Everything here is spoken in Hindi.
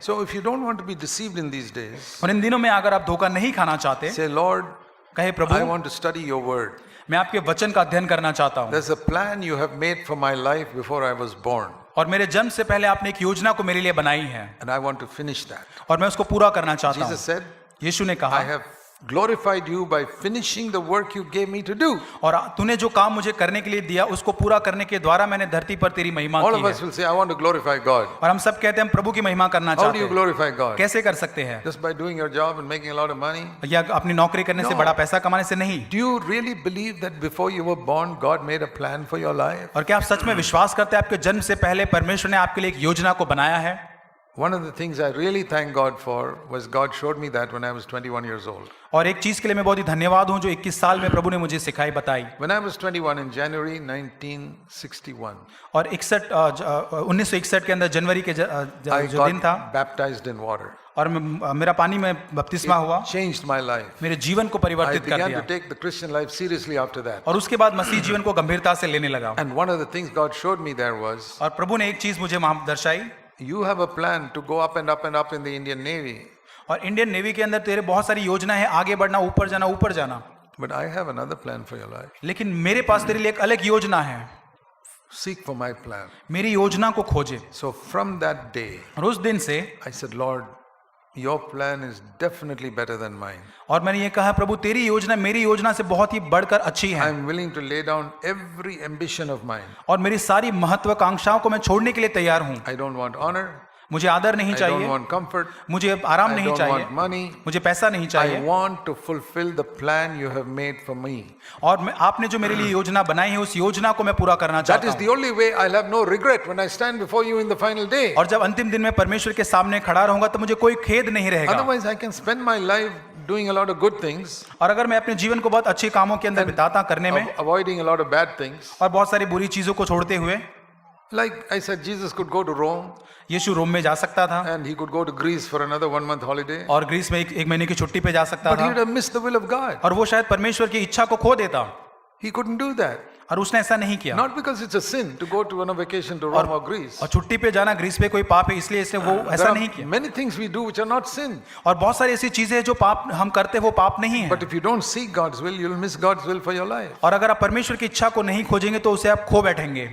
So if you don't want to be deceived in these days, और इन दिनों में अगर आप धोखा नहीं खाना चाहते, say, Lord, कहे I Prabhu want to study your word. मैं आपके वचन का अध्ययन करना चाहता हूँ, There's a plan you have made for my life before I was born, और मेरे जन्म से पहले आपने एक योजना को मेरे लिए बनाई है and I want to finish that. और मैं उसको पूरा करना चाहता Jesus हूँ। said, यीशु ने I कहा, have glorified you by finishing the work you gave me to do. और तूने जो काम मुझे करने के लिए दिया उसको पूरा करने के द्वारा मैंने धरती पर तेरी महिमा All की of us है। will say, I want to glorify God. और हम सब कहते हैं हम प्रभु की महिमा करना How do चाहते you हैं। glorify God? कैसे कर सकते हैं? Just by doing your job and making a lot of money? या अपनी नौकरी करने से, No. बड़ा पैसा कमाने से नहीं। Do you really believe that before you were born, God made a plan for your life? और क्या आप सच में विश्वास करते हैं आपके जन्म से पहले परमेश्वर ने आपके लिए एक योजना को बनाया है? One of the things I really thank God for was God showed me that when I was 21 years old. और एक चीज के लिए मैं बहुत ही धन्यवाद हूं जो 21 साल में प्रभु ने मुझे सिखाई बताई। When I was 21 in January 1961, और 1961 के अंदर जनवरी के I जो दिन था, got baptized in water. और मेरा पानी में बपतिस्मा हुआ, It changed my life. मेरे जीवन को I परिवर्तित कर began दिया to take the Christian life seriously after that. और उसके बाद मसीह जीवन को गंभीरता से लेने लगा। And one of the things God showed me there was, और प्रभु ने एक चीज मुझे वहां दर्शाई, you have a plan to go up and up and up in the Indian Navy, और इंडियन नेवी के अंदर तेरे बहुत सारी योजना है, आगे बढ़ना, ऊपर जाना, ऊपर जाना, but I have another plan for your life. लेकिन मेरे पास तेरे लिए एक अलग योजना है। Seek for my plan. मेरी योजना को खोजे। So from that day, और उस दिन से I said, Lord, your plan is definitely better than mine. और मैंने ये कहा, प्रभु तेरी योजना मेरी योजना से बहुत ही बढ़कर अच्छी है, I'm willing to lay down every ambition of mine. और मेरी सारी महत्वाकांक्षाओं को मैं छोड़ने के लिए तैयार हूँ। I don't want honor. मुझे आदर नहीं I don't चाहिए, want comfort. मुझे आराम I नहीं don't चाहिए, want money. मुझे पैसा नहीं I चाहिए, want to fulfill the plan you have made for me. और आपने जो मेरे लिए योजना बनाई है उस योजना को मैं पूरा करना That चाहता is हूँ। the only way I'll have no regret when I stand before you in the final day. और जब अंतिम दिन में परमेश्वर के सामने खड़ा रहूंगा तो मुझे कोई खेद नहीं रहेगा। Otherwise, I can spend my life doing a lot of good things, और अगर मैं अपने जीवन को बहुत अच्छे कामों के अंदर बिताता करने में avoiding a lot of bad things. और बहुत सारी बुरी चीजों को छोड़ते हुए, Like I said, Jesus could go to Rome यीशु रोम में जा सकता था and he could go to Greece for another 1 month holiday, और ग्रीस में एक महीने की छुट्टी पे जा सकता but he था, would have missed the will of God. और वो शायद परमेश्वर की इच्छा को खो देता, He couldn't do that. और उसने ऐसा नहीं किया। Not because it's a sin to go to on a vacation to Rome or Greece. और छुट्टी पे जाना ग्रीस पे कोई पाप है इसलिए इसने वो There ऐसा नहीं are किया। many things we do which are not sin. और बहुत सारी ऐसी चीजें हैं जो पाप हम करते हैं वो पाप नहीं है। But if you don't seek God's will, you'll miss God's will for your life. और अगर आप परमेश्वर की इच्छा को नहीं खोजेंगे तो उसे आप खो बैठेंगे।